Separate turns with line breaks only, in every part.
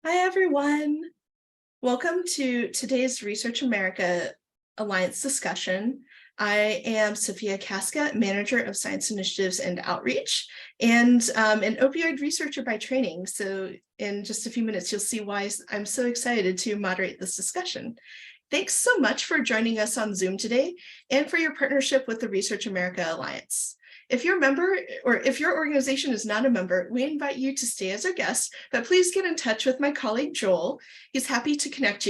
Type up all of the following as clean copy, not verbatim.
Hi, everyone. Welcome to today's Research America Alliance discussion. I am Sophia Casca, Manager of Science Initiatives and Outreach, and an opioid researcher by training. So in just a few minutes, you'll see why I'm so excited to moderate this discussion. Thanks so much for joining us on Zoom today and for your partnership with the Research America Alliance. If you're a member or if your organization is not a member, we invite you to stay as our guest, but please get in touch with my colleague, Joel. He's happy to connect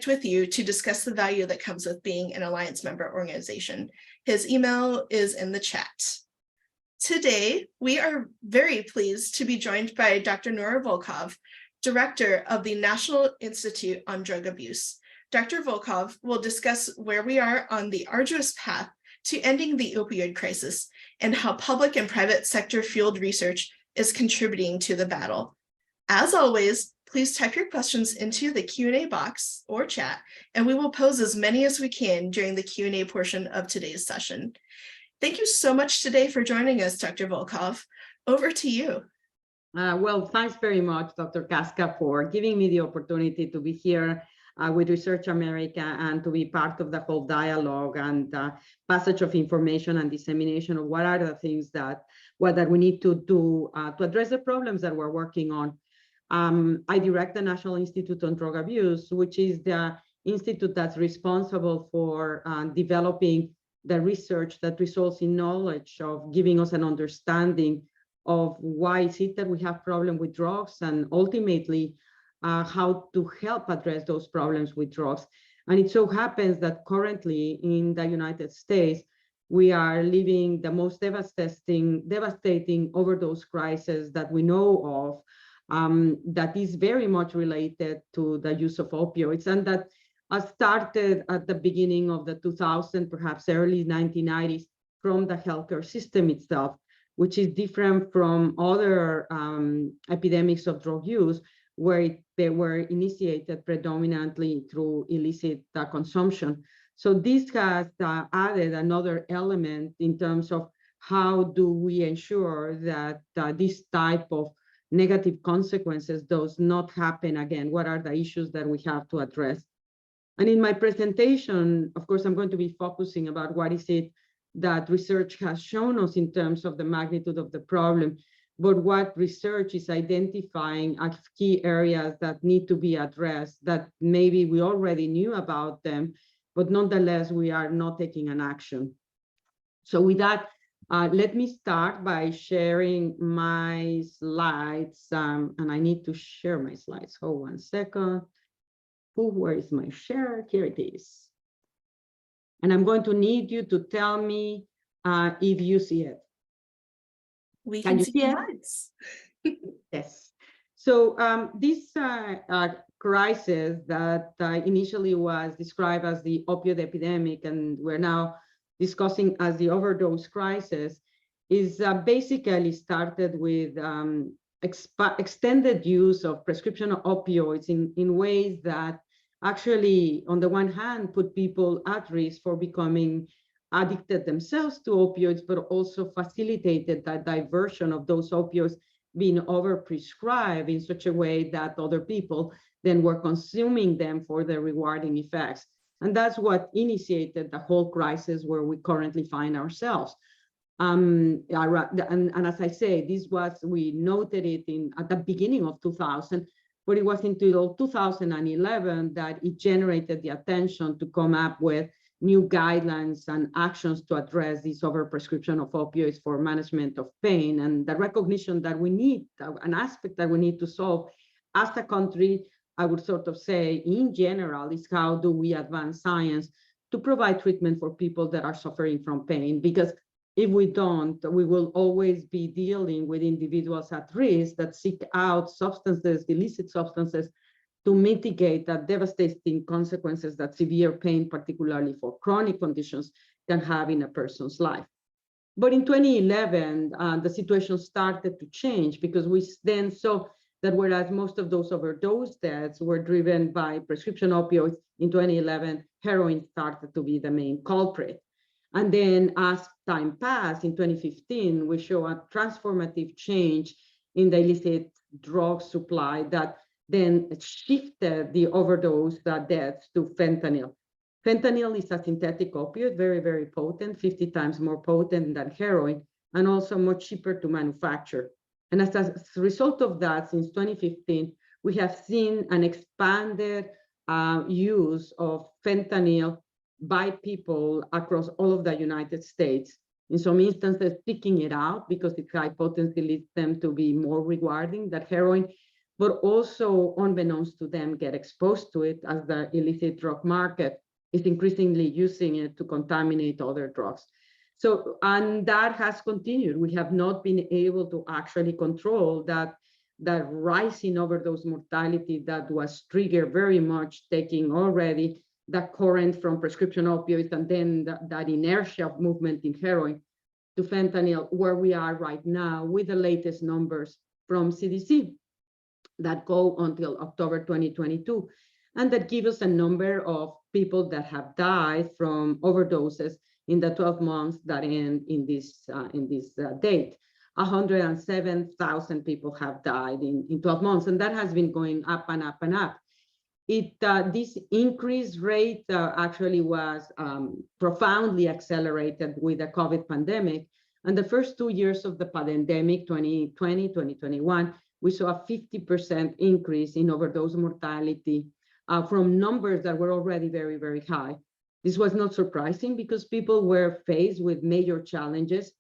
with you to discuss the value that comes with being an Alliance member organization. His email is in the chat. Today, we are very pleased to be joined by Dr. Nora Volkow, Director of the National Institute on Drug Abuse. Dr. Volkow will discuss where we are on the arduous path to ending the opioid crisis and how public and private sector fueled research is contributing to the battle. As always, please type your questions into the Q&A box or chat, and we will pose as many as we can during the Q&A portion of today's session. Thank you so much today for joining us, Dr. Volkow. Over to you.
Well, thanks very much, Dr. Casca, for giving me the opportunity to be here with Research America and to be part of the whole dialogue and passage of information and dissemination of what are the things that we need to do to address the problems that we're working on. I direct the National Institute on Drug Abuse, which is the institute that's responsible for developing the research that results in knowledge of giving us an understanding of why is it that we have problem with drugs and ultimately how to help address those problems with drugs. And it so happens that currently in the United States, we are living the most devastating overdose crisis that we know of, that is very much related to the use of opioids, and that started at the beginning of the 2000s, perhaps early 1990s, from the healthcare system itself, which is different from other epidemics of drug use, where they were initiated predominantly through illicit consumption. So this has added another element in terms of how do we ensure that this type of negative consequences does not happen again? What are the issues that we have to address? And in my presentation, of course, I'm going to be focusing about what is it that research has shown us in terms of the magnitude of the problem, but what research is identifying as key areas that need to be addressed, that maybe we already knew about them, but nonetheless, we are not taking an action. So with that, let me start by sharing my slides, and I need to share my slides. Hold one second. Where is my share? Here it is. And I'm going to need you to tell me if you see it.
We can see it.
Yes. So this crisis that initially was described as the opioid epidemic, and we're now discussing as the overdose crisis, is basically started with extended use of prescription opioids in ways that actually, on the one hand, put people at risk for becoming addicted themselves to opioids, but also facilitated that diversion of those opioids being overprescribed in such a way that other people then were consuming them for their rewarding effects. And that's what initiated the whole crisis where we currently find ourselves. And as I say, we noted it at the beginning of 2000, but it was until 2011 that it generated the attention to come up with new guidelines and actions to address this overprescription of opioids for management of pain, and the recognition that we need, an aspect that we need to solve as a country, I would sort of say in general, is how do we advance science to provide treatment for people that are suffering from pain? Because if we don't, we will always be dealing with individuals at risk that seek out substances, illicit substances, to mitigate the devastating consequences that severe pain, particularly for chronic conditions, can have in a person's life. But in 2011, the situation started to change, because we then saw that whereas most of those overdose deaths were driven by prescription opioids, in 2011, heroin started to be the main culprit. And then as time passed, in 2015, we show a transformative change in the illicit drug supply that then shifted the overdose deaths to fentanyl. Fentanyl is a synthetic opioid, very, very potent, 50 times more potent than heroin, and also much cheaper to manufacture. And as a result of that, since 2015, we have seen an expanded use of fentanyl by people across all of the United States. In some instances, picking it out because its high potency leads them to be more rewarding than heroin, but also unbeknownst to them get exposed to it as the illicit drug market is increasingly using it to contaminate other drugs. So, and that has continued. We have not been able to actually control that rise in overdose mortality that was triggered very much taking already the current from prescription opioids and then that inertia of movement in heroin to fentanyl, where we are right now with the latest numbers from CDC that go until October 2022, and that give us a number of people that have died from overdoses in the 12 months that end in this date. 107,000 people have died in 12 months, and that has been going up and up and up. This increased rate actually was profoundly accelerated with the COVID pandemic. And the first 2 years of the pandemic, 2020, 2021, we saw a 50% increase in overdose mortality from numbers that were already very, very high. This was not surprising because people were faced with major challenges,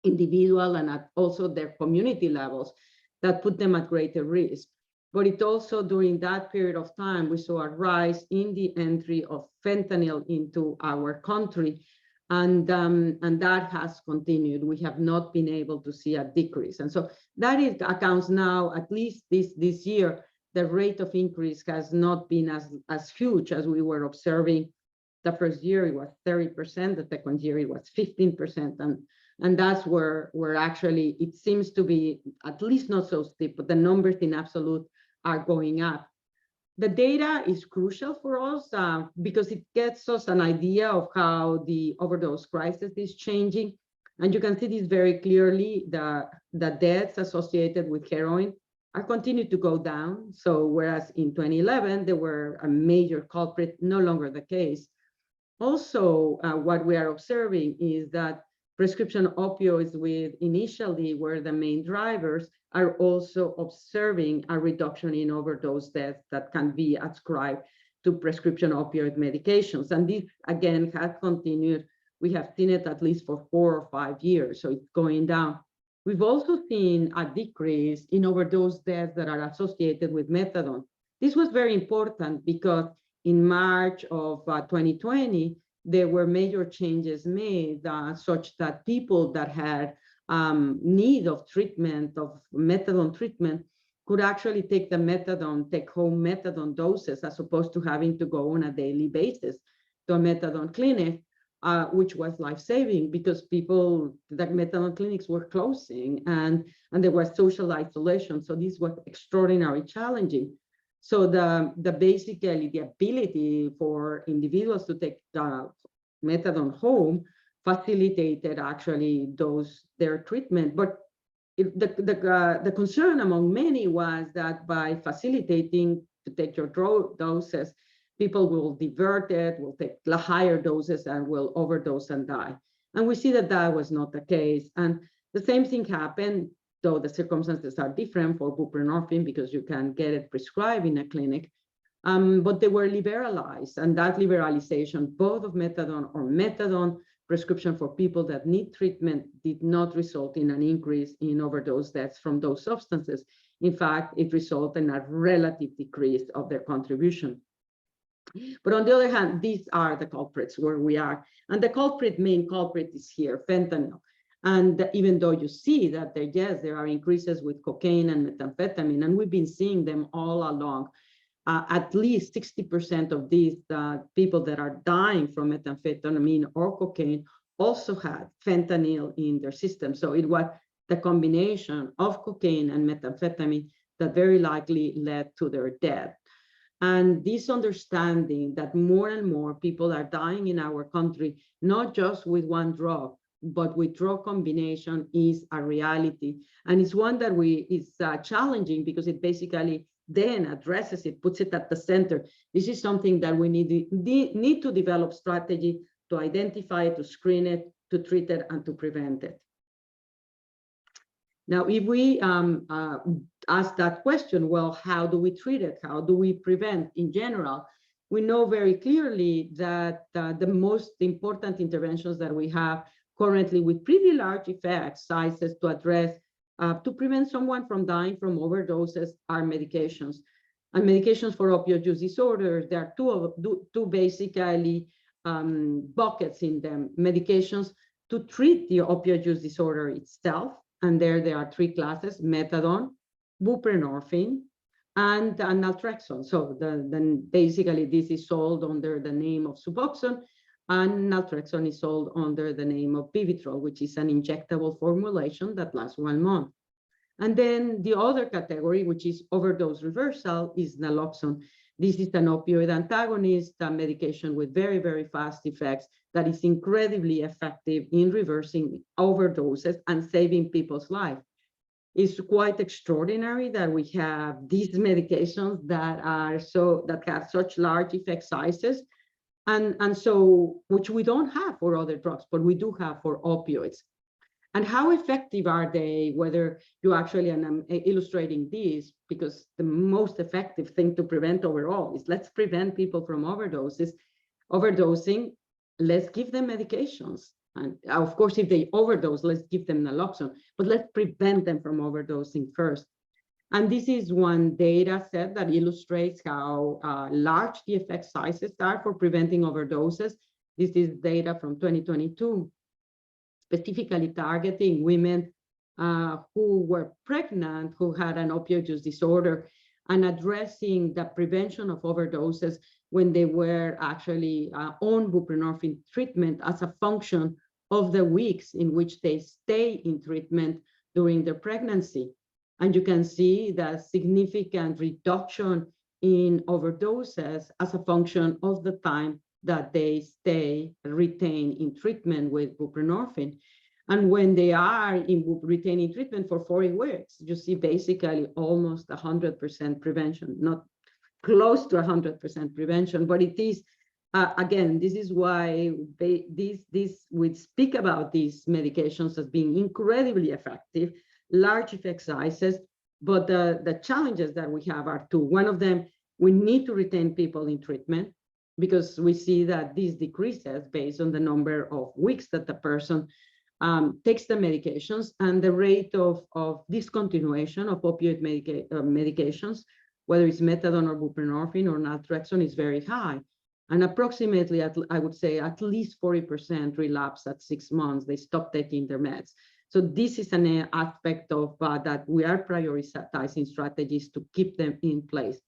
individual and also their community levels, that put them at greater risk. But it also, during that period of time, we saw a rise in the entry of fentanyl into our country, and that has continued. We have not been able to see a decrease. And so that accounts now, at least this year, the rate of increase has not been as huge as we were observing. The first year it was 30%, the second year it was 15%. And that's where actually it seems to be at least not so steep, but the numbers in absolute are going up. The data is crucial for us because it gets us an idea of how the overdose crisis is changing. And you can see this very clearly, the deaths associated with heroin are continuing to go down. So whereas in 2011, they were a major culprit, no longer the case. Also, what we are observing is that prescription opioids initially were the main drivers, are also observing a reduction in overdose deaths that can be ascribed to prescription opioid medications. And this, again, has continued. We have seen it at least for 4 or 5 years, so it's going down. We've also seen a decrease in overdose deaths that are associated with methadone. This was very important because in March of 2020, there were major changes made such that people that had need of treatment, of methadone treatment, could actually take the methadone, take home methadone doses, as opposed to having to go on a daily basis to a methadone clinic, which was life-saving because the methadone clinics were closing and there was social isolation. So this was extraordinarily challenging. So basically the ability for individuals to take methadone home facilitated actually their treatment. But the concern among many was that by facilitating to take your doses, people will divert it, will take higher doses and will overdose and die. And we see that that was not the case. And the same thing happened, though the circumstances are different for buprenorphine because you can get it prescribed in a clinic, but they were liberalized. And that liberalization, both of methadone or methadone prescription for people that need treatment, did not result in an increase in overdose deaths from those substances. In fact, it resulted in a relative decrease of their contribution. But on the other hand, these are the culprits where we are. And the main culprit is here, fentanyl. And even though you see that there are increases with cocaine and methamphetamine, and we've been seeing them all along, at least 60% of these people that are dying from methamphetamine or cocaine also had fentanyl in their system. So it was the combination of cocaine and methamphetamine that very likely led to their death. And this understanding that more and more people are dying in our country, not just with one drug, but with drug combination is a reality. And it's one that is challenging because it basically then addresses it, puts it at the center. This is something that we need to develop strategy to identify it, to screen it, to treat it, and to prevent it. Now, if we ask that question, well, how do we treat it? How do we prevent in general? We know very clearly that the most important interventions that we have currently with pretty large effect sizes to address, to prevent someone from dying from overdoses are medications. And medications for opioid use disorders, there are two basically buckets in them. Medications to treat the opioid use disorder itself, and there are three classes: methadone, buprenorphine, and naltrexone. So then basically this is sold under the name of Suboxone, and naltrexone is sold under the name of Vivitrol, which is an injectable formulation that lasts 1 month. And then the other category, which is overdose reversal, is naloxone. This is an opioid antagonist, a medication with very, very fast effects that is incredibly effective in reversing overdoses and saving people's lives. It's quite extraordinary that we have these medications that have such large effect sizes, and so which we don't have for other drugs, but we do have for opioids. And how effective are they, whether you actually, and I'm illustrating this because the most effective thing to prevent overall is let's prevent people from overdosing, let's give them medications. And of course, if they overdose, let's give them naloxone, but let's prevent them from overdosing first. And this is one data set that illustrates how large the effect sizes are for preventing overdoses. This is data from 2022. Specifically targeting women who were pregnant, who had an opioid use disorder, and addressing the prevention of overdoses when they were actually on buprenorphine treatment as a function of the weeks in which they stay in treatment during their pregnancy. And you can see the significant reduction in overdoses as a function of the time that they retain in treatment with buprenorphine. And when they are retaining treatment for 40 weeks, you see basically almost 100% prevention, not close to 100% prevention, but it is, again, this is why we speak about these medications as being incredibly effective, large effect sizes, but the challenges that we have are two. One of them, we need to retain people in treatment, because we see that this decreases based on the number of weeks that the person takes the medications, and the rate of discontinuation of opioid medications, whether it's methadone or buprenorphine or naltrexone, is very high. And approximately, I would say, at least 40% relapse at 6 months. They stop taking their meds. So this is an aspect of that we are prioritizing strategies to keep them in place.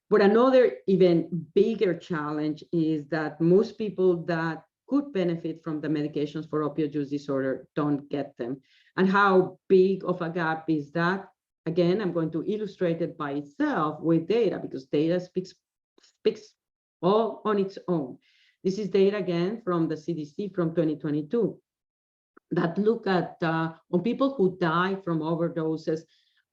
But another even bigger challenge is that most people that could benefit from the medications for opioid use disorder don't get them. And how big of a gap is that? Again, I'm going to illustrate it by itself with data, because data speaks all on its own. This is data again from the CDC from 2022 that look at on people who die from overdoses,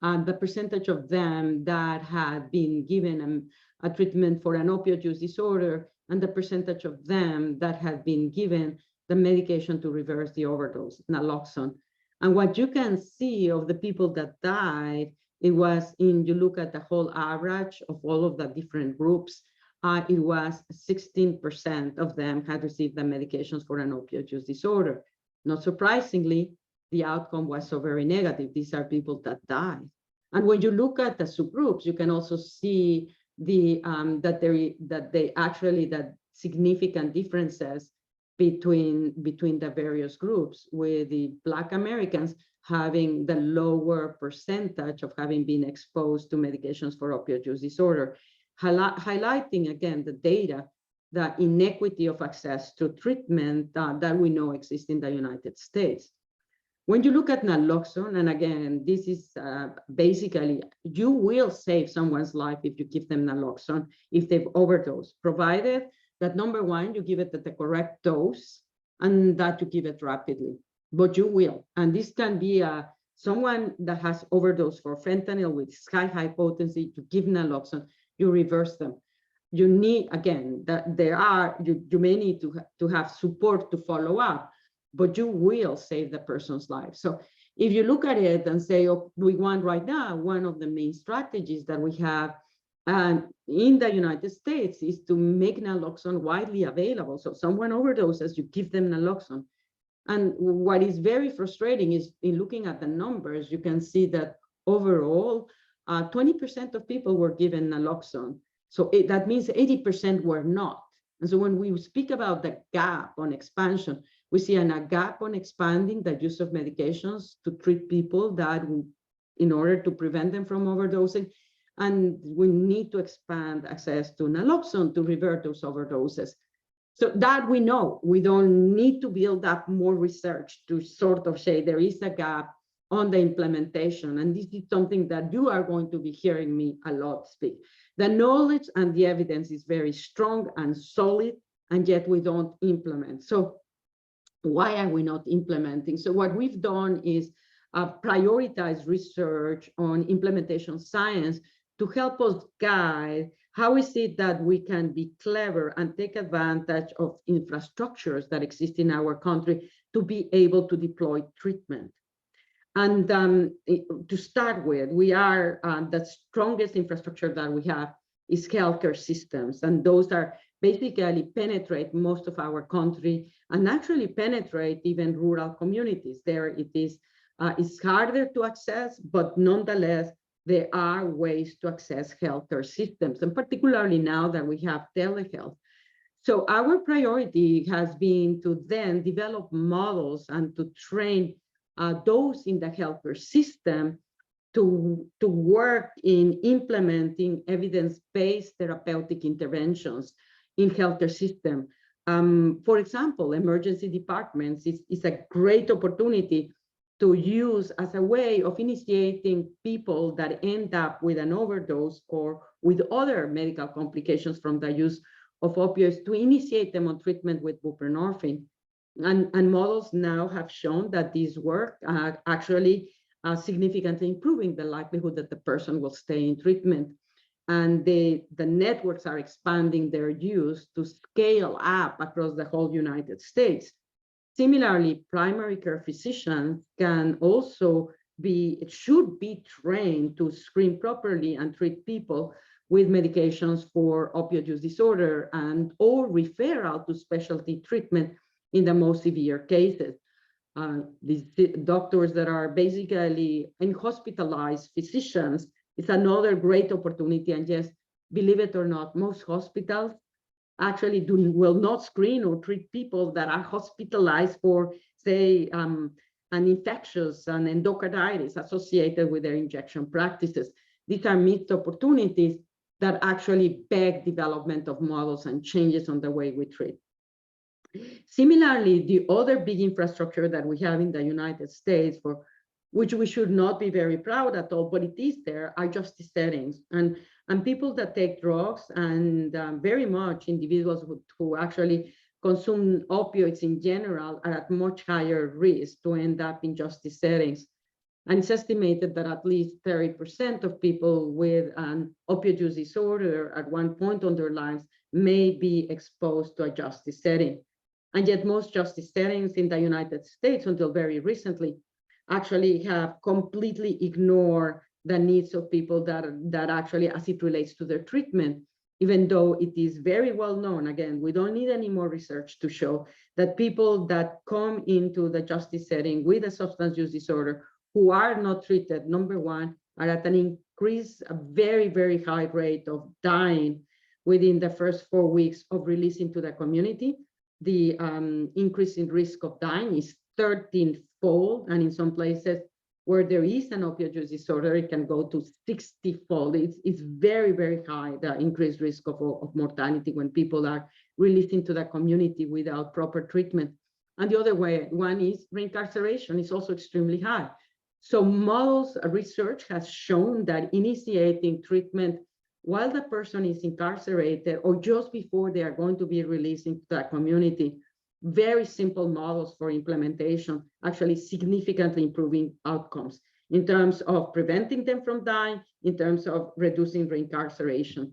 the percentage of them that had been given a treatment for an opioid use disorder, and the percentage of them that had been given the medication to reverse the overdose, naloxone. And what you can see of the people that died, it was you look at the whole average of all of the different groups, it was 16% of them had received the medications for an opioid use disorder. Not surprisingly, the outcome was so very negative. These are people that died. And when you look at the subgroups, you can also see that significant differences between the various groups, with the Black Americans having the lower percentage of having been exposed to medications for opioid use disorder, highlighting again the data, the inequity of access to treatment that we know exists in the United States. When you look at naloxone, and again, this is basically, you will save someone's life if you give them naloxone if they've overdosed, provided that, number one, you give it at the correct dose, and that you give it rapidly. But you will. And this can be someone that has overdosed for fentanyl with high potency. To give naloxone, you reverse them. You need, again, that you may need to have support to follow up, but you will save the person's life. So if you look at it and say, oh, we want right now, one of the main strategies that we have in the United States is to make naloxone widely available. So someone overdoses, you give them naloxone. And what is very frustrating is in looking at the numbers, you can see that overall, 20% of people were given naloxone. So that means 80% were not. And so when we speak about the gap on expansion, we see a gap on expanding the use of medications to treat people that, in order to prevent them from overdosing, and we need to expand access to naloxone to revert those overdoses. So that we know, we don't need to build up more research to sort of say there is a gap on the implementation. And this is something that you are going to be hearing me a lot speak. The knowledge and the evidence is very strong and solid, and yet we don't implement. So why are we not implementing? So what we've done is prioritize research on implementation science to help us guide how is it that we can be clever and take advantage of infrastructures that exist in our country to be able to deploy treatment. And to start with, we are the strongest infrastructure that we have is healthcare systems, and those are basically penetrate most of our country and actually penetrate even rural communities. There it is, it's harder to access, but nonetheless, there are ways to access healthcare systems, and particularly now that we have telehealth. So our priority has been to then develop models and to train those in the healthcare system to work in implementing evidence-based therapeutic interventions in healthcare system. For example, emergency departments is a great opportunity to use as a way of initiating people that end up with an overdose or with other medical complications from the use of opioids, to initiate them on treatment with buprenorphine. And models now have shown that these work actually significantly improving the likelihood that the person will stay in treatment. And the networks are expanding their use to scale up across the whole United States. Similarly, primary care physicians can also should be trained to screen properly and treat people with medications for opioid use disorder and or referral to specialty treatment in the most severe cases. These doctors that are basically in hospitalized physicians is another great opportunity. And yes, believe it or not, most hospitals actually will not screen or treat people that are hospitalized for, say, an infectious and endocarditis associated with their injection practices. These are missed opportunities that actually beg development of models and changes on the way we treat. Similarly, the other big infrastructure that we have in the United States, for which we should not be very proud at all, but it is there, are justice settings. And people that take drugs, and very much individuals who actually consume opioids in general are at much higher risk to end up in justice settings. And it's estimated that at least 30% of people with an opioid use disorder at one point in their lives may be exposed to a justice setting. And yet most justice settings in the United States until very recently actually have completely ignored the needs of people that actually, as it relates to their treatment, even though it is very well known, again, we don't need any more research to show that people that come into the justice setting with a substance use disorder who are not treated, number one, are at an a very, very high rate of dying within the first 4 weeks of release into the community. The increase in risk of dying is 13-fold, and in some places where there is an opioid use disorder, it can go to 60-fold. It's very, very high, the increased risk of mortality when people are released into the community without proper treatment. And the other one is reincarceration is also extremely high. So models research has shown that initiating treatment while the person is incarcerated or just before they are going to be released into the community very simple models for implementation, actually significantly improving outcomes in terms of preventing them from dying, in terms of reducing reincarceration.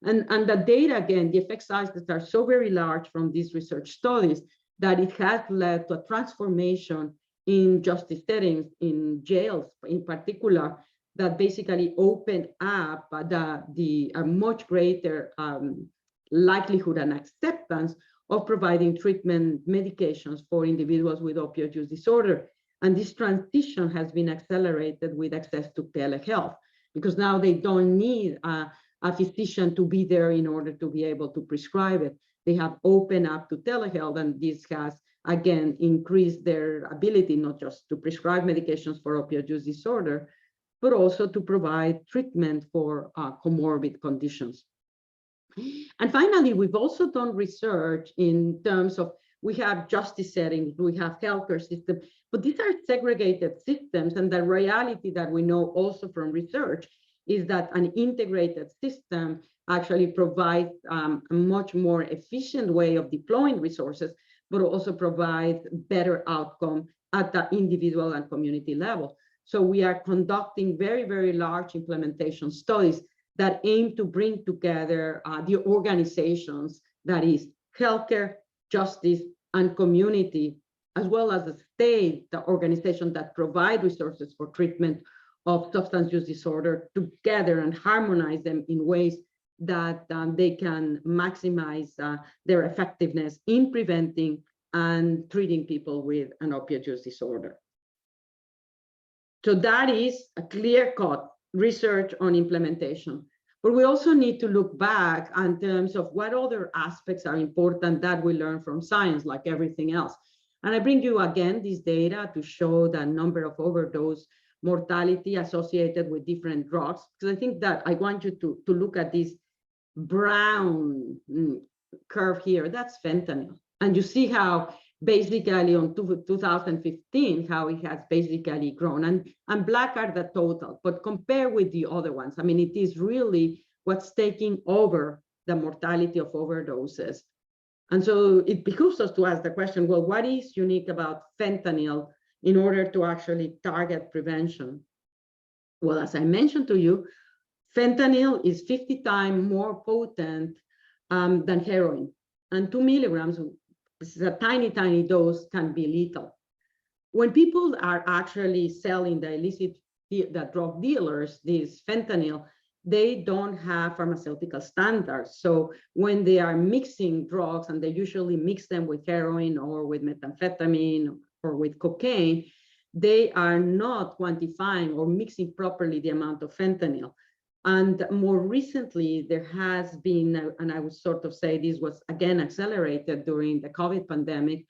And the data, again, the effect sizes are so very large from these research studies that it has led to a transformation in justice settings, in jails in particular, that basically opened up a much greater likelihood and acceptance of providing treatment medications for individuals with opioid use disorder. And this transition has been accelerated with access to telehealth, because now they don't need a physician to be there in order to be able to prescribe it. They have opened up to telehealth, and this has, again, increased their ability not just to prescribe medications for opioid use disorder, but also to provide treatment for comorbid conditions. And finally, we've also done research in terms of, we have justice settings, we have healthcare systems, but these are segregated systems. And the reality that we know also from research is that an integrated system actually provides a much more efficient way of deploying resources, but also provides better outcome at the individual and community level. So we are conducting very, very large implementation studies that aim to bring together the organizations, that is healthcare, justice, and community, as well as the state, the organization that provide resources for treatment of substance use disorder, together and harmonize them in ways that they can maximize their effectiveness in preventing and treating people with an opioid use disorder. So that is a clear-cut research on implementation. But we also need to look back in terms of what other aspects are important that we learn from science, like everything else. And I bring you again this data to show the number of overdose mortality associated with different drugs, because I think that I want you to look at this brown curve here. That's fentanyl. And you see how basically on 2015, how it has basically grown. And black are the total, but compare with the other ones. I mean, it is really what's taking over the mortality of overdoses. And so it behooves us to ask the question, well, what is unique about fentanyl in order to actually target prevention? Well, as I mentioned to you, fentanyl is 50 times more potent than heroin, and 2 milligrams, this is a tiny, tiny dose, can be lethal. When people are actually selling the drug dealers, this fentanyl, they don't have pharmaceutical standards. So when they are mixing drugs, and they usually mix them with heroin or with methamphetamine or with cocaine, they are not quantifying or mixing properly the amount of fentanyl. And more recently, there has been, and I would sort of say this was again accelerated during the COVID pandemic,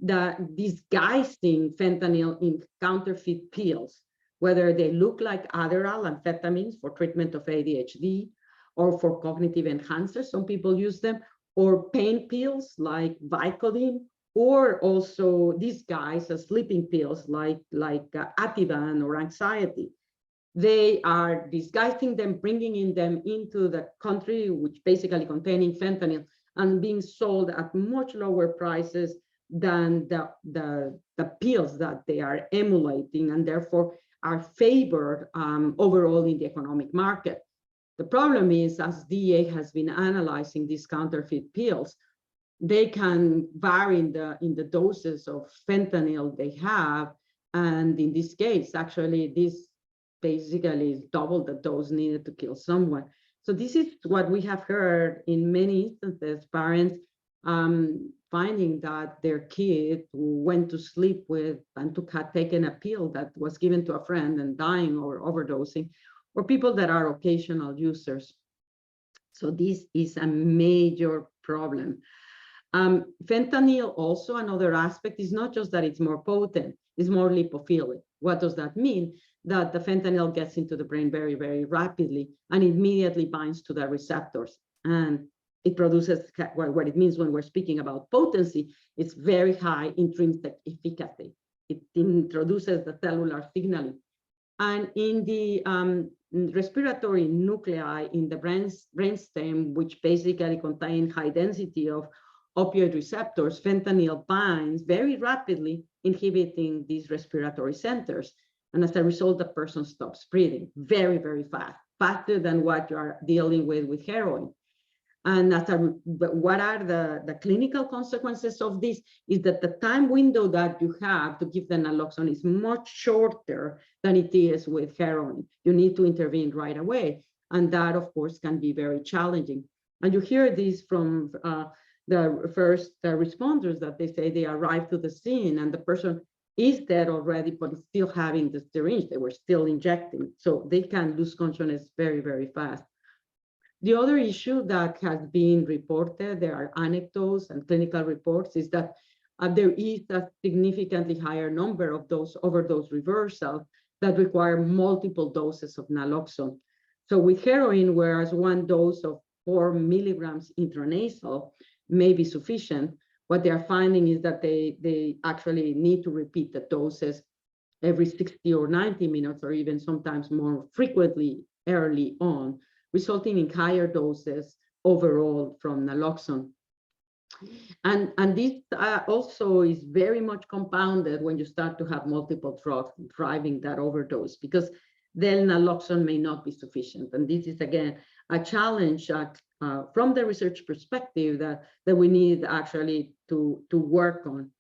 that disguising fentanyl in counterfeit pills, whether they look like Adderall, amphetamines for treatment of ADHD, or for cognitive enhancers, some people use them, or pain pills like Vicodin, or also disguised as sleeping pills like Ativan or anxiety. They are disguising them, bringing them into the country, which basically containing fentanyl, and being sold at much lower prices than the pills that they are emulating, and therefore are favored overall in the economic market. The problem is, as DEA has been analyzing these counterfeit pills, they can vary in the doses of fentanyl they have, and in this case, actually, this basically is double the dose needed to kill someone. So this is what we have heard in many instances, parents finding that their kid who went to sleep with and had taken a pill that was given to a friend and dying or overdosing, or people that are occasional users. So this is a major problem. Fentanyl also, another aspect, is not just that it's more potent, it's more lipophilic. What does that mean? That the fentanyl gets into the brain very, very rapidly and immediately binds to the receptors. And it produces, what it means when we're speaking about potency, it's very high intrinsic efficacy. It introduces the cellular signaling. And in the respiratory nuclei in the brainstem, which basically contain high density of opioid receptors, fentanyl binds very rapidly, inhibiting these respiratory centers. And as a result, the person stops breathing very, very fast, faster than what you are dealing with heroin. And what are the clinical consequences of this is that the time window that you have to give the naloxone is much shorter than it is with heroin. You need to intervene right away. And that, of course, can be very challenging. And you hear this from the first responders, that they say they arrived to the scene and the person is dead already, but is still having the syringe. They were still injecting. So they can lose consciousness very, very fast. The other issue that has been reported, there are anecdotes and clinical reports, is that there is a significantly higher number of those overdose reversals that require multiple doses of naloxone. So with heroin, whereas one dose of 4 milligrams intranasal may be sufficient, what they are finding is that they actually need to repeat the doses every 60 or 90 minutes, or even sometimes more frequently early on, resulting in higher doses overall from naloxone. And this also is very much compounded when you start to have multiple drugs driving that overdose, because then naloxone may not be sufficient. And this is, again, a challenge from the research perspective that we need actually to work on.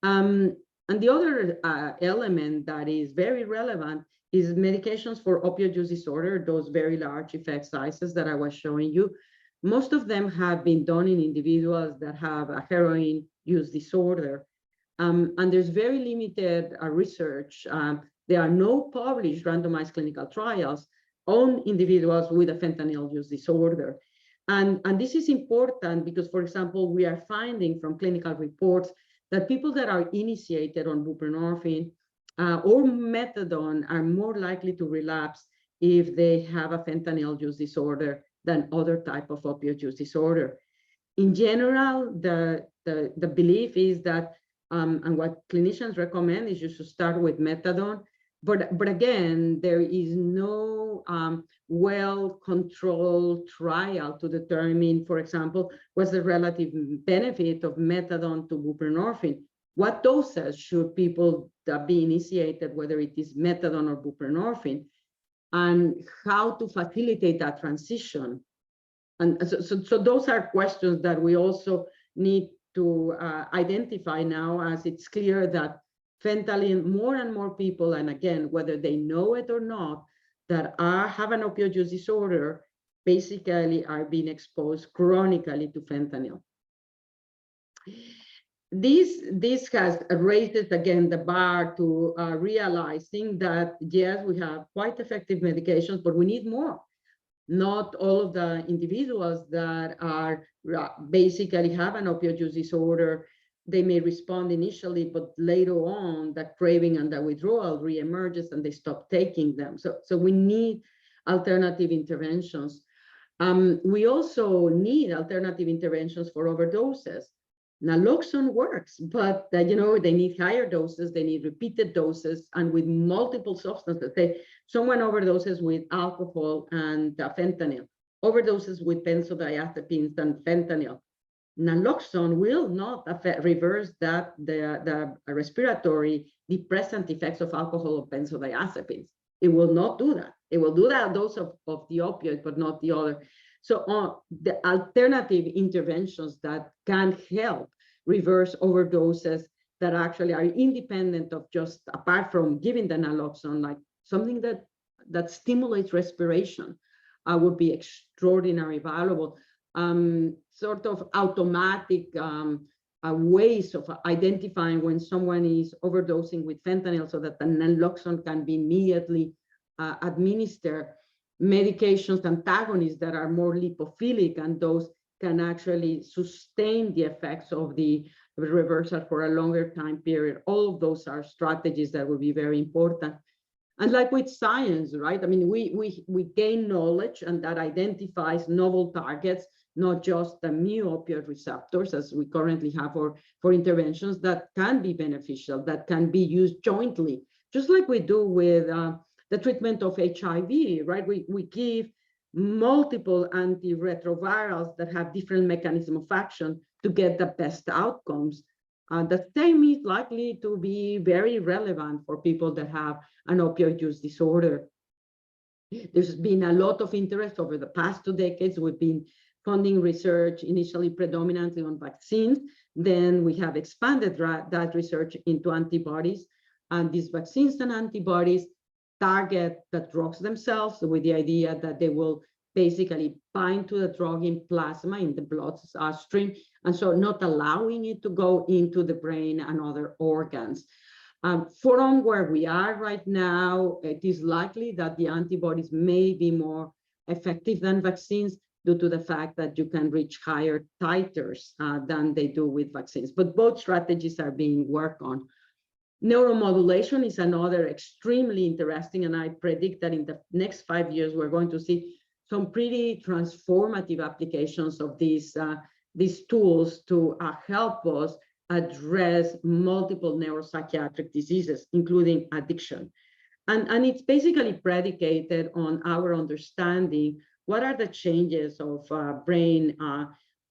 And the other element that is very relevant is medications for opioid use disorder, those very large effect sizes that I was showing you. Most of them have been done in individuals that have a heroin use disorder. And there's very limited research. There are no published randomized clinical trials on individuals with a fentanyl use disorder. And this is important because, for example, we are finding from clinical reports that people that are initiated on buprenorphine or methadone are more likely to relapse if they have a fentanyl use disorder than other type of opioid use disorder. In general, the belief is that, and what clinicians recommend is you should start with methadone. But again, there is no well-controlled trial to determine, for example, what's the relative benefit of methadone to buprenorphine. What doses should people be initiated, whether it is methadone or buprenorphine, and how to facilitate that transition. And so those are questions that we also need to identify now, as it's clear that fentanyl, more and more people, and again, whether they know it or not, that have an opioid use disorder, basically are being exposed chronically to fentanyl. This has raised again the bar to realizing that, yes, we have quite effective medications, but we need more. Not all of the individuals that are basically have an opioid use disorder, they may respond initially, but later on, that craving and the withdrawal reemerges and they stop taking them. So we need alternative interventions. We also need alternative interventions for overdoses. Naloxone works, but they need higher doses, they need repeated doses, and with multiple substances. Say someone overdoses with alcohol and fentanyl, overdoses with benzodiazepines and fentanyl. Naloxone will not reverse the respiratory depressant effects of alcohol or benzodiazepines. It will not do that. It will do that dose of the opioid, but not the other. So the alternative interventions that can help reverse overdoses that actually are independent of just, apart from giving the naloxone, like something that stimulates respiration, would be extraordinarily valuable. Sort of automatic ways of identifying when someone is overdosing with fentanyl so that the naloxone can be immediately administered. Medications, antagonists that are more lipophilic, and those can actually sustain the effects of the reversal for a longer time period. All of those are strategies that will be very important. And like with science, right? I mean, we gain knowledge, and that identifies novel targets, not just the mu opioid receptors, as we currently have for interventions that can be beneficial, that can be used jointly, just like we do with the treatment of HIV, right? We give multiple antiretrovirals that have different mechanism of action to get the best outcomes. The same is likely to be very relevant for people that have an opioid use disorder. There's been a lot of interest over the past 2 decades. We've been funding research initially predominantly on vaccines. Then we have expanded that research into antibodies. And these vaccines and antibodies target the drugs themselves with the idea that they will basically bind to the drug in plasma, in the bloodstream, and so not allowing it to go into the brain and other organs. From where we are right now, it is likely that the antibodies may be more effective than vaccines due to the fact that you can reach higher titers than they do with vaccines. But both strategies are being worked on. Neuromodulation is another extremely interesting, and I predict that in the next 5 years, we're going to see some pretty transformative applications of these tools to help us address multiple neuropsychiatric diseases, including addiction. And it's basically predicated on our understanding what are the changes of brain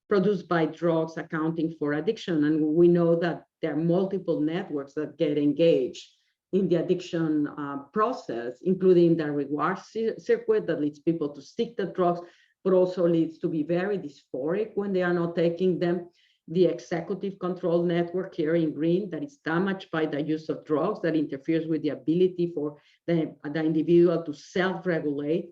produced by drugs accounting for addiction. And we know that there are multiple networks that get engaged in the addiction process, including the reward circuit that leads people to stick to drugs, but also leads to be very dysphoric when they are not taking them. The executive control network here in green that is damaged by the use of drugs, that interferes with the ability for the individual to self-regulate.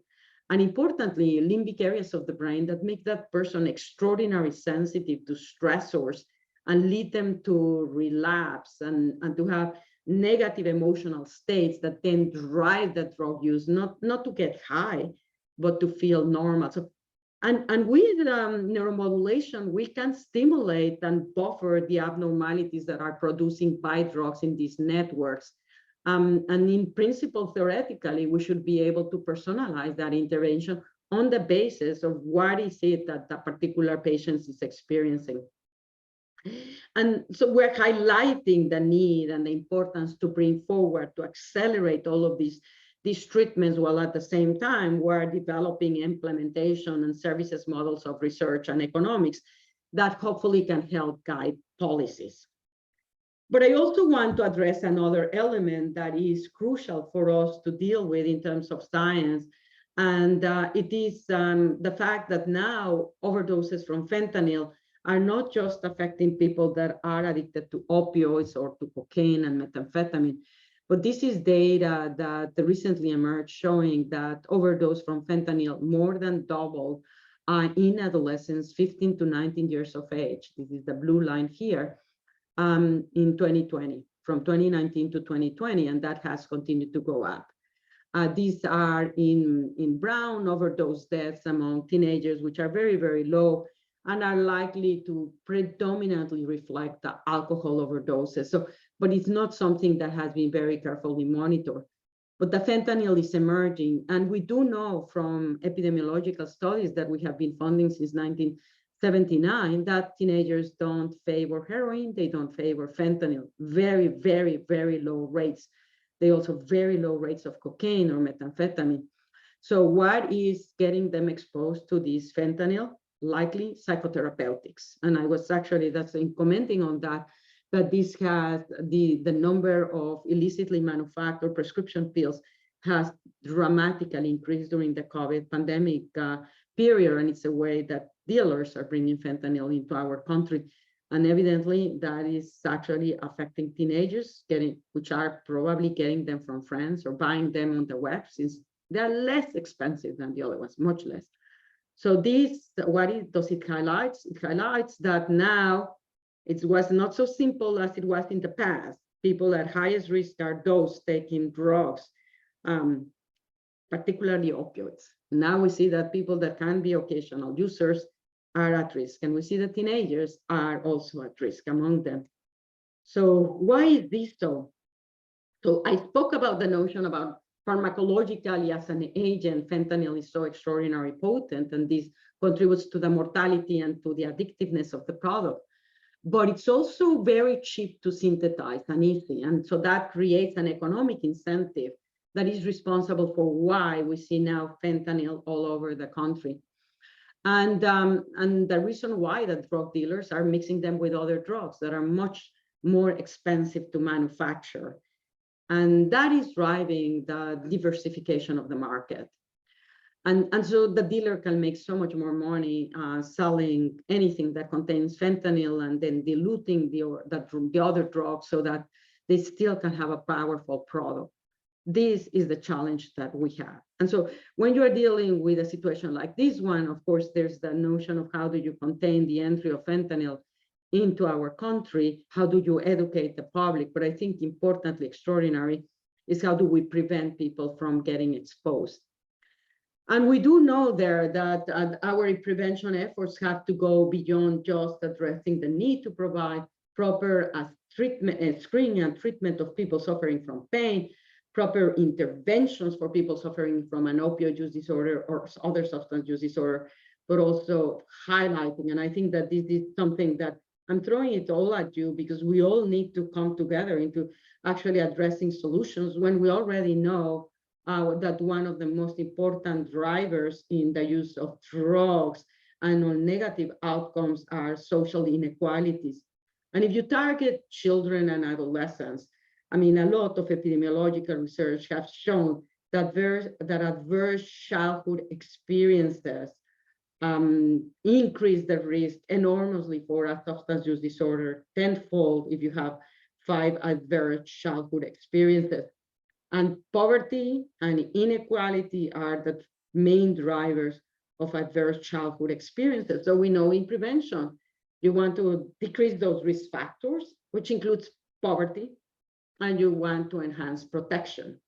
And importantly, limbic areas of the brain that make that person extraordinarily sensitive to stressors and lead them to relapse and to have negative emotional states that then drive the drug use, not to get high, but to feel normal. So, and with neuromodulation, we can stimulate and buffer the abnormalities that are producing by drugs in these networks. And in principle, theoretically, we should be able to personalize that intervention on the basis of what is it that the particular patient is experiencing. And so we're highlighting the need and the importance to bring forward, to accelerate all of these treatments, while at the same time, we're developing implementation and services models of research and economics that hopefully can help guide policies. But I also want to address another element that is crucial for us to deal with in terms of science. And it is the fact that now overdoses from fentanyl are not just affecting people that are addicted to opioids or to cocaine and methamphetamine, but this is data that recently emerged showing that overdose from fentanyl more than doubled in adolescents 15 to 19 years of age. This is the blue line here. In 2020, from 2019 to 2020, and that has continued to go up. These are in brown overdose deaths among teenagers, which are very, very low and are likely to predominantly reflect the alcohol overdoses. So, but it's not something that has been very carefully monitored. But the fentanyl is emerging, and we do know from epidemiological studies that we have been funding since 1979 that teenagers don't favor heroin, they don't favor fentanyl. Very, very, very low rates. They also have very low rates of cocaine or methamphetamine. So what is getting them exposed to this fentanyl? Likely psychotherapeutics. And I was actually, that's in commenting on that, that this has the number of illicitly manufactured prescription pills has dramatically increased during the COVID pandemic period. And it's a way that dealers are bringing fentanyl into our country. And evidently that is actually affecting teenagers, which are probably getting them from friends or buying them on the web, since they're less expensive than the other ones, much less. So this, does it highlight? It highlights that now it was not so simple as it was in the past. People at highest risk are those taking drugs, particularly opioids. Now we see that people that can be occasional users are at risk, and we see that teenagers are also at risk among them. So why is this so? So I spoke about the notion about pharmacologically as an agent, fentanyl is so extraordinarily potent, and this contributes to the mortality and to the addictiveness of the product. But it's also very cheap to synthesize and easy. And so that creates an economic incentive that is responsible for why we see now fentanyl all over the country. And the reason why the drug dealers are mixing them with other drugs that are much more expensive to manufacture. And that is driving the diversification of the market. And so the dealer can make so much more money selling anything that contains fentanyl and then diluting the other drugs so that they still can have a powerful product. This is the challenge that we have. And so when you are dealing with a situation like this one, of course, there's the notion of how do you contain the entry of fentanyl into our country? How do you educate the public? But I think importantly, extraordinary, is how do we prevent people from getting exposed? And we do know there that our prevention efforts have to go beyond just addressing the need to provide proper treatment, screening and treatment of people suffering from pain, proper interventions for people suffering from an opioid use disorder or other substance use disorder, but also highlighting. And I think that this is something that I'm throwing it all at you because we all need to come together into actually addressing solutions when we already know that one of the most important drivers in the use of drugs and on negative outcomes are social inequalities. And if you target children and adolescents, I mean, a lot of epidemiological research has shown that adverse childhood experiences increase the risk enormously for a substance use disorder tenfold if you have 5 adverse childhood experiences. And poverty and inequality are the main drivers of adverse childhood experiences. So we know in prevention, you want to decrease those risk factors, which includes poverty, and you want to enhance protection,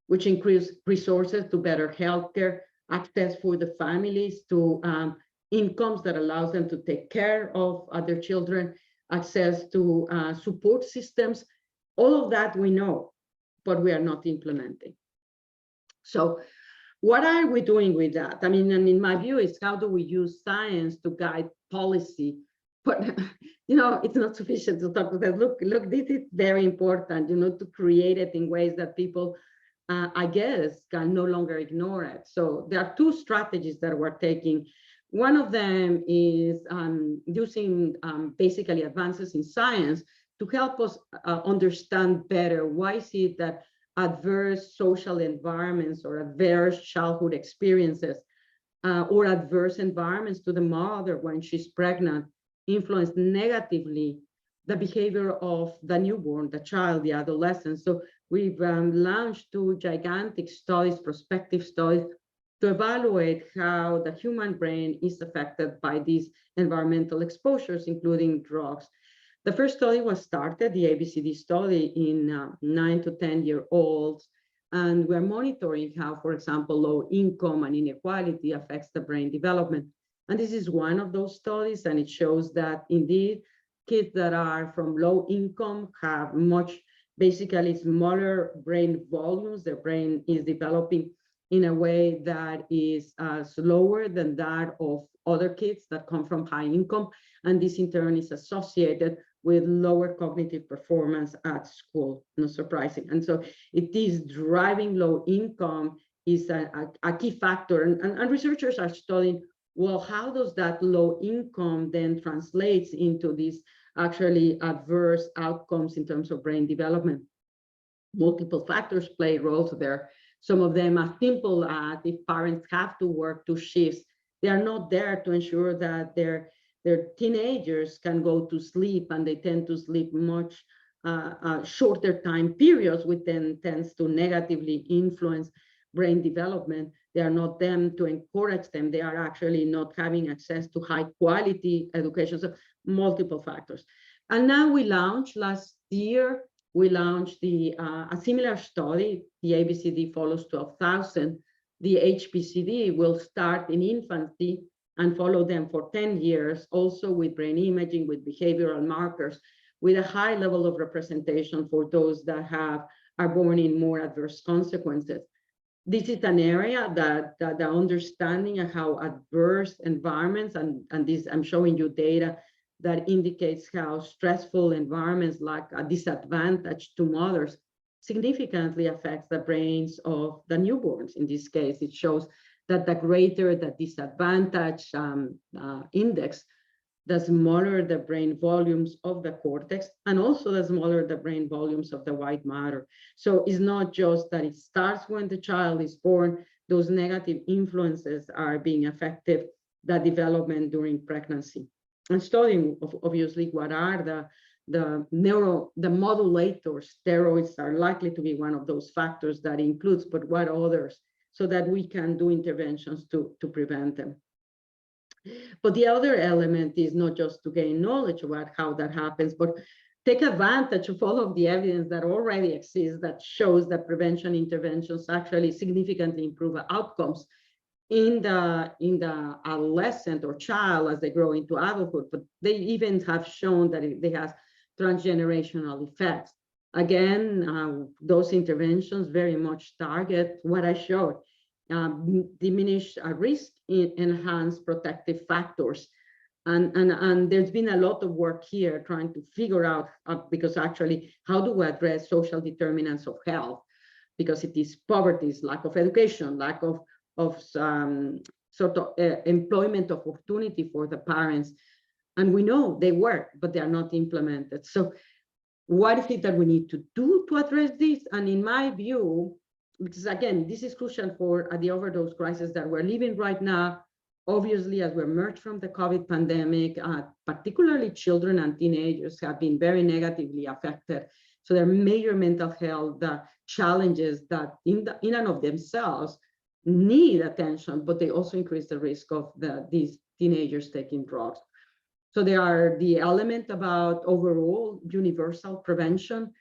which increase resources to better healthcare, access for the families to incomes that allows them to take care of their children, access to support systems. All of that we know, but we are not implementing. So what are we doing with that? I mean, and in my view, is how do we use science to guide policy? But, you know, it's not sufficient to talk about, look, this is very important, you know, to create it in ways that people, I guess, can no longer ignore it. So there are 2 strategies that we're taking. One of them is using basically advances in science to help us understand better why is it that adverse social environments or adverse childhood experiences or adverse environments to the mother when she's pregnant influence negatively the behavior of the newborn, the child, the adolescent. So we've launched 2 gigantic studies, prospective studies, to evaluate how the human brain is affected by these environmental exposures, including drugs. The first study was started, the ABCD study, in 9 to 10-year-olds, and we're monitoring how, for example, low income and inequality affects the brain development. And this is one of those studies, and it shows that indeed kids that are from low income have basically smaller brain volumes. Their brain is developing in a way that is slower than that of other kids that come from high income. And this in turn is associated with lower cognitive performance at school, not surprising. And so it is driving low income is a key factor. And researchers are studying, well, how does that low income then translates into these actually adverse outcomes in terms of brain development? Multiple factors play roles there. Some of them are simple as if parents have to work 2 shifts, they are not there to ensure that their teenagers can go to sleep, and they tend to sleep much shorter time periods, which then tends to negatively influence brain development. They are not them to encourage them. They are actually not having access to high quality education. So multiple factors. And now we launched last year, we launched a similar study. The ABCD follows 12,000. The HPCD will start in infancy and follow them for 10 years, also with brain imaging, with behavioral markers, with a high level of representation for those that are born in more adverse consequences. This is an area that the understanding of how adverse environments, and this, I'm showing you data that indicates how stressful environments like a disadvantage to mothers significantly affects the brains of the newborns. In this case, it shows that the greater the disadvantage index, the smaller the brain volumes of the cortex, and also the smaller the brain volumes of the white matter. So it's not just that it starts when the child is born, those negative influences are being effective, the development during pregnancy. And studying, obviously, what are the modulators, steroids are likely to be one of those factors that includes, but what others, so that we can do interventions to prevent them. But the other element is not just to gain knowledge about how that happens, but take advantage of all of the evidence that already exists that shows that prevention interventions actually significantly improve outcomes in the adolescent or child as they grow into adulthood. But they even have shown that it has transgenerational effects. Again, those interventions very much target what I showed. Diminish risk, enhance protective factors. And there's been a lot of work here trying to figure out, because actually, how do we address social determinants of health? Because it is poverty, lack of education, lack of employment opportunity for the parents. And we know they work, but they are not implemented. So what is it that we need to do to address this? And in my view, because again, this is crucial for the overdose crisis that we're living right now. Obviously, as we emerge from the COVID pandemic, particularly children and teenagers have been very negatively affected. So there are major mental health challenges that in and of themselves need attention, but they also increase the risk of these teenagers taking drugs. So there are the element about overall universal prevention.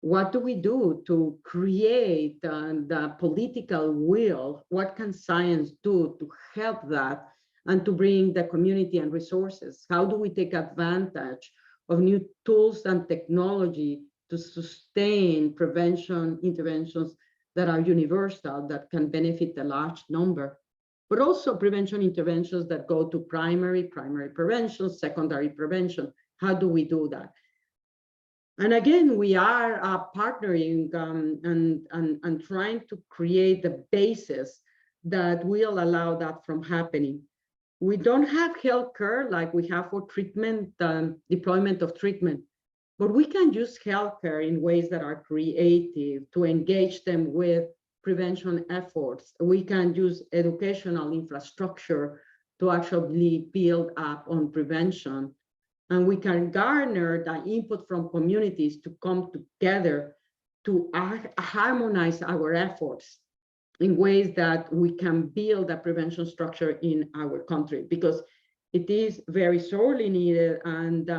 What do we do to create the political will? What can science do to help that and to bring the community and resources? How do we take advantage of new tools and technology to sustain prevention interventions that are universal, that can benefit a large number, but also prevention interventions that go to primary prevention, secondary prevention? How do we do that? And again, we are partnering and trying to create the basis that will allow that from happening. We don't have healthcare like we have for treatment, deployment of treatment, but we can use healthcare in ways that are creative to engage them with prevention efforts. We can use educational infrastructure to actually build up on prevention. And we can garner the input from communities to come together to harmonize our efforts in ways that we can build a prevention structure in our country, because it is very sorely needed. And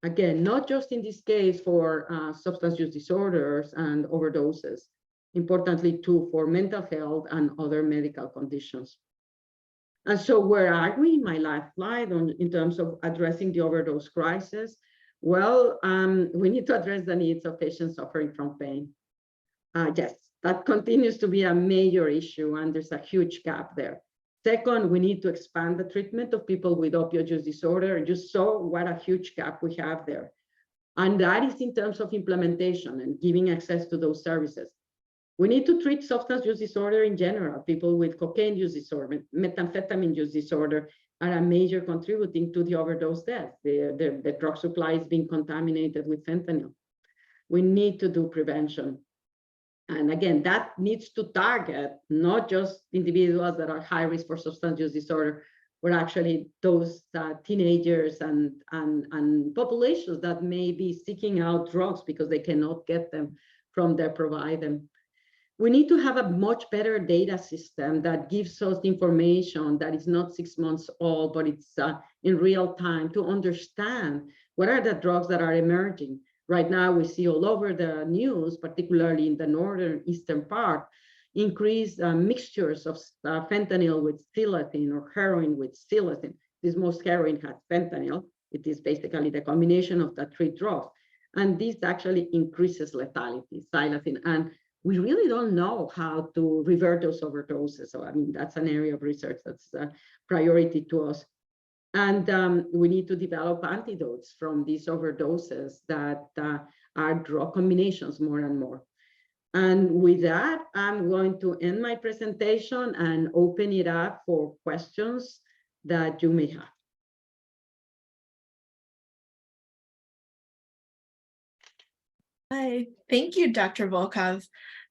again, not just in this case for substance use disorders and overdoses, importantly too for mental health and other medical conditions. And so where are we in my last slide in terms of addressing the overdose crisis? Well, we need to address the needs of patients suffering from pain. Yes, that continues to be a major issue, and there's a huge gap there. Second, we need to expand the treatment of people with opioid use disorder. You saw what a huge gap we have there. And that is in terms of implementation and giving access to those services. We need to treat substance use disorder in general. People with cocaine use disorder, methamphetamine use disorder are a major contributing to the overdose death. The drug supply is being contaminated with fentanyl. We need to do prevention. And again, that needs to target not just individuals that are high risk for substance use disorder, but actually those teenagers and populations that may be seeking out drugs because they cannot get them from their provider. We need to have a much better data system that gives us information that is not 6 months old, but it's in real time to understand what are the drugs that are emerging. Right now, we see all over the news, particularly in the northern eastern part, increased mixtures of fentanyl with psilocin or heroin with psilocin. This most heroin has fentanyl. It is basically the combination of the three drugs. And this actually increases lethality, psilocin. And we really don't know how to revert those overdoses. So, I mean, that's an area of research that's a priority to us. And we need to develop antidotes from these overdoses that are drug combinations more and more. And with that, I'm going to end my presentation and open it up for questions that you may have.
Hi, thank you, Dr. Volkow.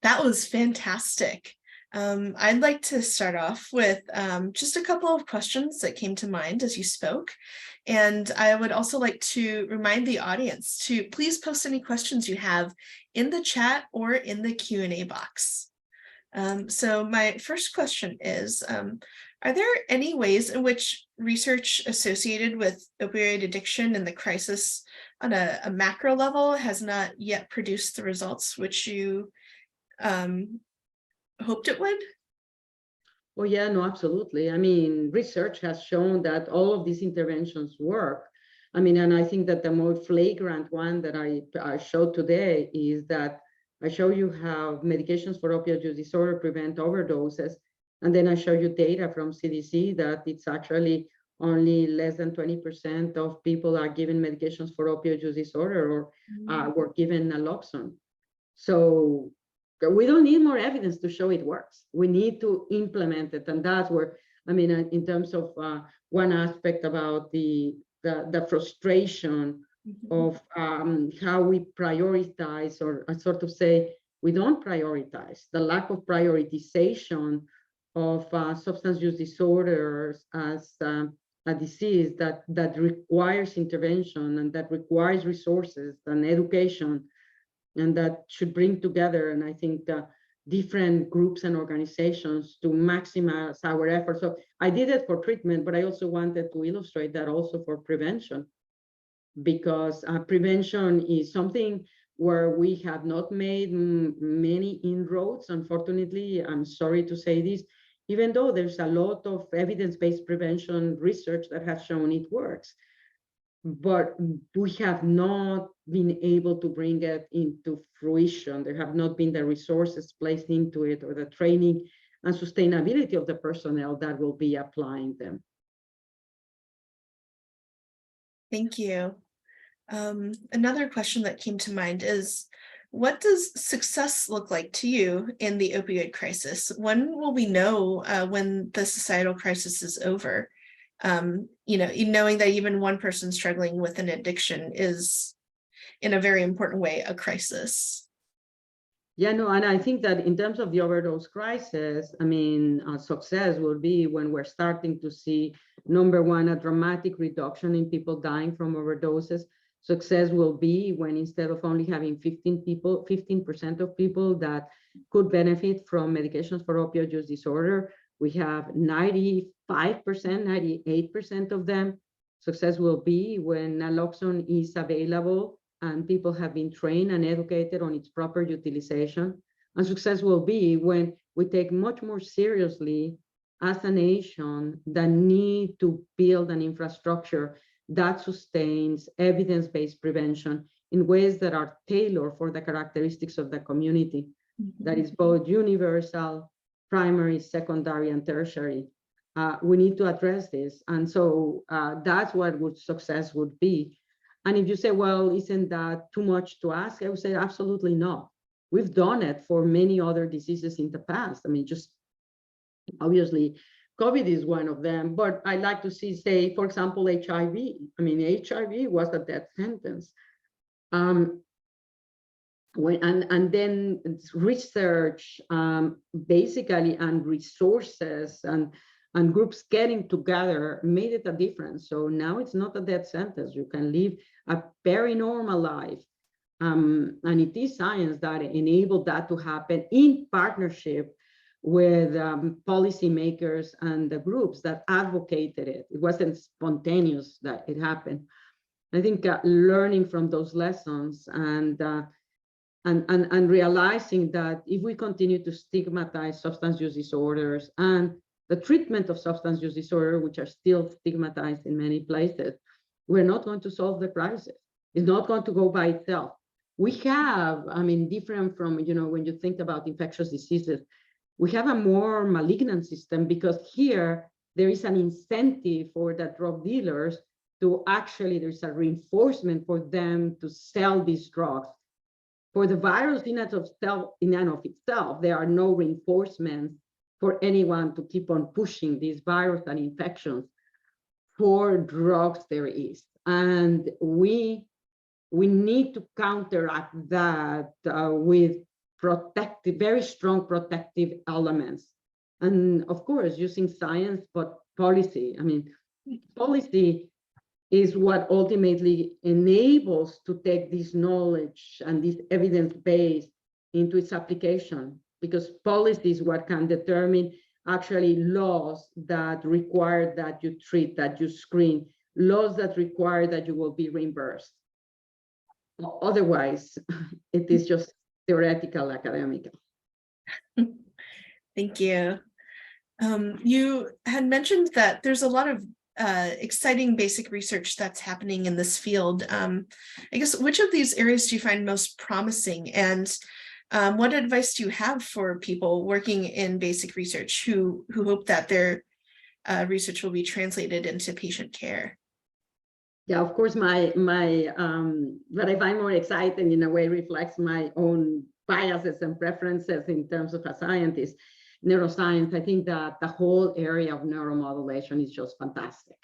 That was fantastic. I'd like to start off with just a couple of questions that came to mind as you spoke. And I would also like to remind the audience to please post any questions you have in the chat or in the Q&A box. So my first question is, are there any ways in which research associated with opioid addiction and the crisis on a macro level has not yet produced the results which you hoped it would?
Well, yeah, no, absolutely. I mean, research has shown that all of these interventions work. I mean, and I think that the more flagrant one that I showed today is that I show you how medications for opioid use disorder prevent overdoses. And then I show you data from CDC that it's actually only less than 20% of people are given medications for opioid use disorder or were given naloxone. So we don't need more evidence to show it works. We need to implement it. And that's where, I mean, in terms of one aspect about the frustration of how we prioritize, or I sort of say, we don't prioritize, the lack of prioritization of substance use disorders as a disease that requires intervention and that requires resources and education, and that should bring together, and I think different groups and organizations to maximize our efforts. So I did it for treatment, but I also wanted to illustrate that also for prevention, because prevention is something where we have not made many inroads, unfortunately. I'm sorry to say this, even though there's a lot of evidence-based prevention research that has shown it works. But we have not been able to bring it into fruition. There have not been the resources placed into it, or the training and sustainability of the personnel that will be applying them.
Thank you. Another question that came to mind is, what does success look like to you in the opioid crisis? When will we know when the societal crisis is over? You know, knowing that even one person struggling with an addiction is, in a very important way, a crisis.
Yeah, no, and I think that in terms of the overdose crisis, I mean, success will be when we're starting to see, number one, a dramatic reduction in people dying from overdoses. Success will be when, instead of only having 15% of people that could benefit from medications for opioid use disorder, we have 95%, 98% of them. Success will be when naloxone is available and people have been trained and educated on its proper utilization. And success will be when we take much more seriously, as a nation, the need to build an infrastructure that sustains evidence-based prevention in ways that are tailored for the characteristics of the community, that is both universal, primary, secondary, and tertiary. We need to address this. And so that's what success would be. And if you say, well, isn't that too much to ask? I would say absolutely not. We've done it for many other diseases in the past. I mean, just obviously, COVID is one of them, but I like to see, say, for example, HIV. I mean, HIV was a death sentence. And then research, basically, and resources and groups getting together made it a difference. So now it's not a death sentence. You can live a very normal life. And it is science that enabled that to happen in partnership with policymakers and the groups that advocated it. It wasn't spontaneous that it happened. I think learning from those lessons and realizing that if we continue to stigmatize substance use disorders and the treatment of substance use disorder, which are still stigmatized in many places, we're not going to solve the crisis. It's not going to go by itself. We have, I mean, different from, you know, when you think about infectious diseases, we have a more malignant system, because here there is an incentive for the drug dealers to actually, there's a reinforcement for them to sell these drugs. For the virus in and of itself, there are no reinforcements for anyone to keep on pushing these virus and infections. For drugs, there is. And we need to counteract that with very strong protective elements. And of course, using science, but policy. I mean, policy is what ultimately enables to take this knowledge and this evidence base into its application, because policy is what can determine actually laws that require that you treat, that you screen, laws that require that you will be reimbursed. Otherwise, it is just theoretical, academic.
Thank you. You had mentioned that there's a lot of exciting basic research that's happening in this field. I guess, which of these areas do you find most promising, and what advice do you have for people working in basic research who hope that their research will be translated into patient care?
Yeah, of course, what I find more exciting in a way reflects my own biases and preferences in terms of a scientist. Neuroscience, I think that the whole area of neuromodulation is just fantastic.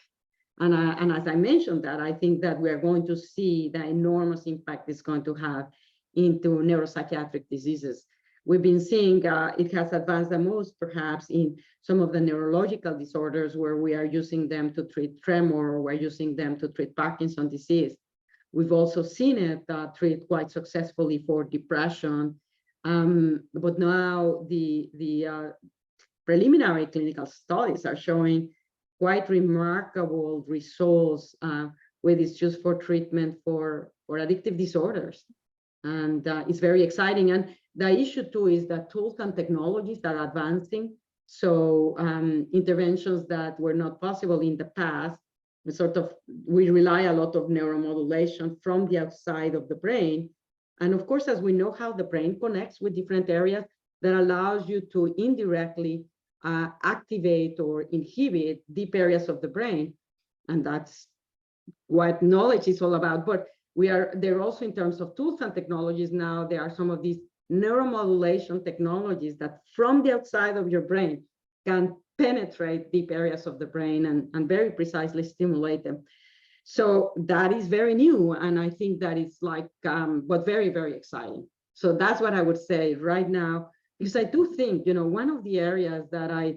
And as I mentioned that, I think that we're going to see the enormous impact it's going to have into neuropsychiatric diseases. We've been seeing it has advanced the most, perhaps, in some of the neurological disorders where we are using them to treat tremor, or we're using them to treat Parkinson's disease. We've also seen it treat quite successfully for depression. But now the preliminary clinical studies are showing quite remarkable results with its use for treatment for addictive disorders. And it's very exciting. And the issue too is that tools and technologies are advancing. So interventions that were not possible in the past, we rely a lot of neuromodulation from the outside of the brain. And of course, as we know how the brain connects with different areas, that allows you to indirectly activate or inhibit deep areas of the brain. And that's what knowledge is all about. But there also, in terms of tools and technologies now, there are some of these neuromodulation technologies that from the outside of your brain can penetrate deep areas of the brain and very precisely stimulate them. So that is very new. And I think that it's but very, very exciting. So that's what I would say right now, because I do think, one of the areas that I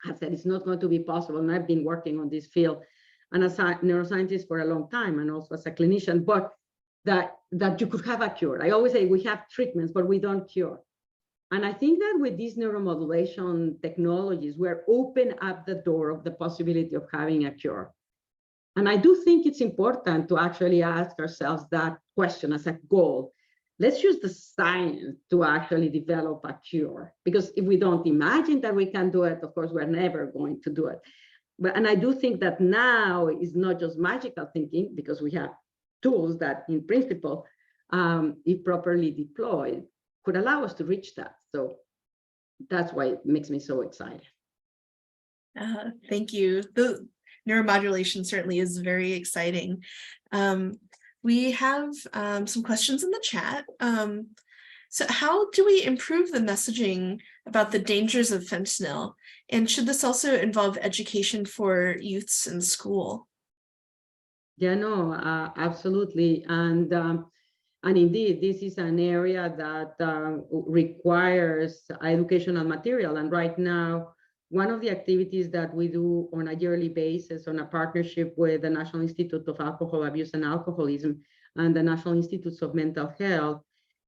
have said is not going to be possible, and I've been working on this field and as a neuroscientist for a long time, and also as a clinician, but that you could have a cure. I always say we have treatments, but we don't cure. And I think that with these neuromodulation technologies, we're open up the door of the possibility of having a cure. And I do think it's important to actually ask ourselves that question as a goal. Let's use the science to actually develop a cure. Because if we don't imagine that we can do it, of course, we're never going to do it. And I do think that now is not just magical thinking, because we have tools that, in principle, if properly deployed, could allow us to reach that. So that's why it makes me so excited.
Thank you. The neuromodulation certainly is very exciting. We have some questions in the chat. So how do we improve the messaging about the dangers of fentanyl? And should this also involve education for youths in school?
Yeah, no, absolutely. And indeed, this is an area that requires educational material. And right now, one of the activities that we do on a yearly basis on a partnership with the National Institute of Alcohol Abuse and Alcoholism and the National Institutes of Mental Health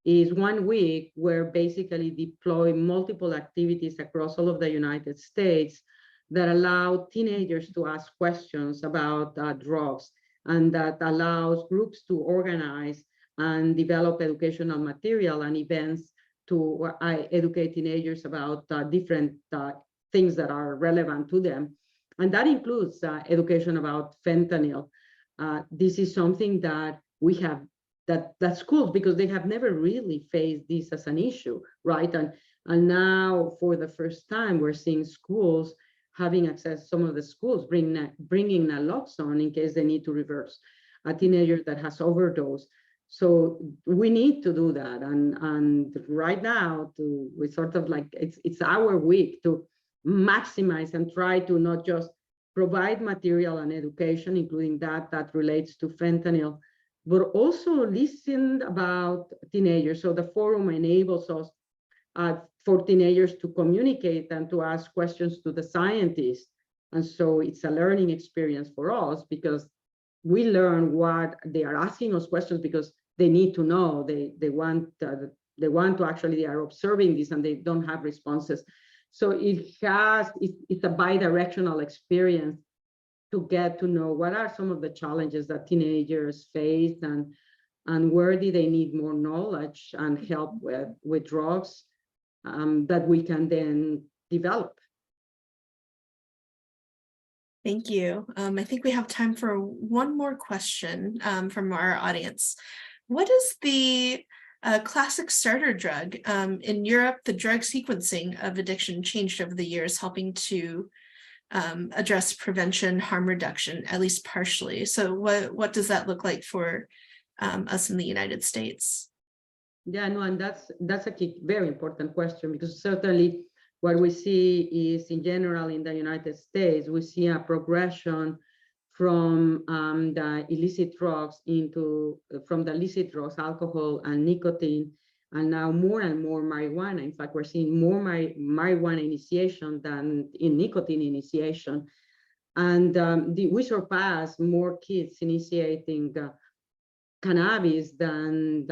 is 1 week where basically deploy multiple activities across all of the United States that allow teenagers to ask questions about drugs, and that allows groups to organize and develop educational material and events to educate teenagers about different things that are relevant to them. And that includes education about fentanyl. This is something that we have, that schools, because they have never really faced this as an issue, right? And now for the first time, we're seeing schools having access, some of the schools bringing naloxone in case they need to reverse a teenager that has overdosed. So we need to do that. And right now, we sort of like, it's our week to maximize and try to not just provide material and education, including that relates to fentanyl, but also listen about teenagers. So the forum enables us for teenagers to communicate and to ask questions to the scientists. And so it's a learning experience for us, because we learn what they are asking us questions because they need to know. They want to actually, they are observing this and they don't have responses. So it's a bi-directional experience to get to know what are some of the challenges that teenagers face, and where do they need more knowledge and help with drugs that we can then develop.
Thank you. I think we have time for one more question from our audience. What is the classic starter drug? In Europe, the drug sequencing of addiction changed over the years, helping to address prevention, harm reduction, at least partially. So what does that look like for us in the United States?
Yeah, no, and that's a key, very important question, because certainly what we see is, in general, in the United States, we see a progression from the illicit drugs from the illicit drugs, alcohol and nicotine, and now more and more marijuana. In fact, we're seeing more marijuana initiation than in nicotine initiation. And we surpass more kids initiating cannabis than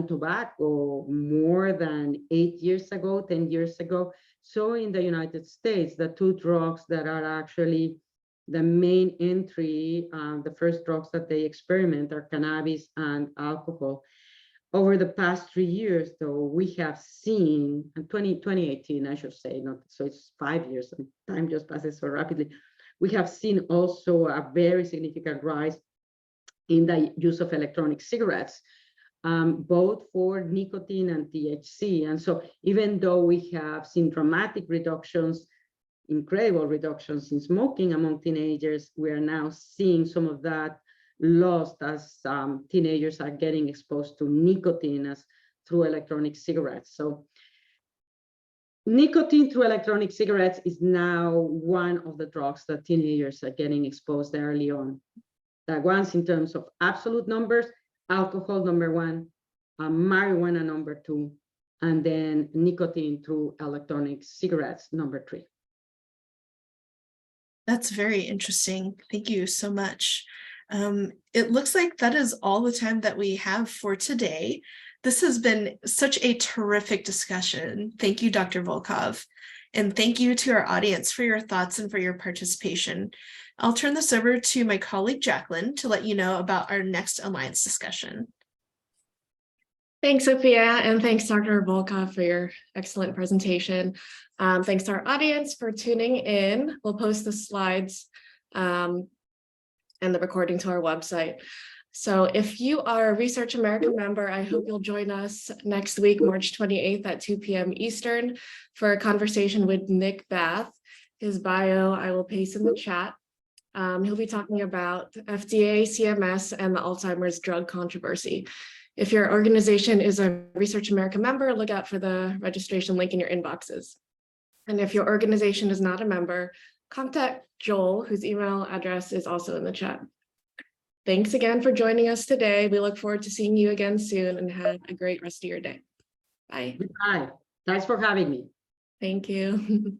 tobacco more than 8 years ago, 10 years ago. So in the United States, the two drugs that are actually the main entry, the first drugs that they experiment are cannabis and alcohol. Over the past 3 years, though, we have seen, in 2018, I should say, not so it's 5 years, and time just passes so rapidly. We have seen also a very significant rise in the use of electronic cigarettes, both for nicotine and THC. And so even though we have seen dramatic reductions, incredible reductions in smoking among teenagers, we are now seeing some of that lost as teenagers are getting exposed to nicotine through electronic cigarettes. So nicotine through electronic cigarettes is now one of the drugs that teenagers are getting exposed early on. That ones in terms of absolute numbers, alcohol number one, marijuana number two, and then nicotine through electronic cigarettes number three.
That's very interesting. Thank you so much. It looks like that is all the time that we have for today. This has been such a terrific discussion. Thank you, Dr. Volkow. And thank you to our audience for your thoughts and for your participation. I'll turn this over to my colleague, Jacqueline, to let you know about our next Alliance discussion.
Thanks, Sophia, and thanks, Dr. Volkow, for your excellent presentation. Thanks to our audience for tuning in. We'll post the slides and the recording to our website. So if you are a Research America member, I hope you'll join us next week, March 28th at 2 p.m. Eastern, for a conversation with Nick Bath. His bio I will paste in the chat. He'll be talking about FDA, CMS, and the Alzheimer's drug controversy. If your organization is a Research America member, look out for the registration link in your inboxes. And if your organization is not a member, contact Joel, whose email address is also in the chat. Thanks again for joining us today. We look forward to seeing you again soon, and have a great rest of your day. Bye.
Bye. Thanks for having me.
Thank you.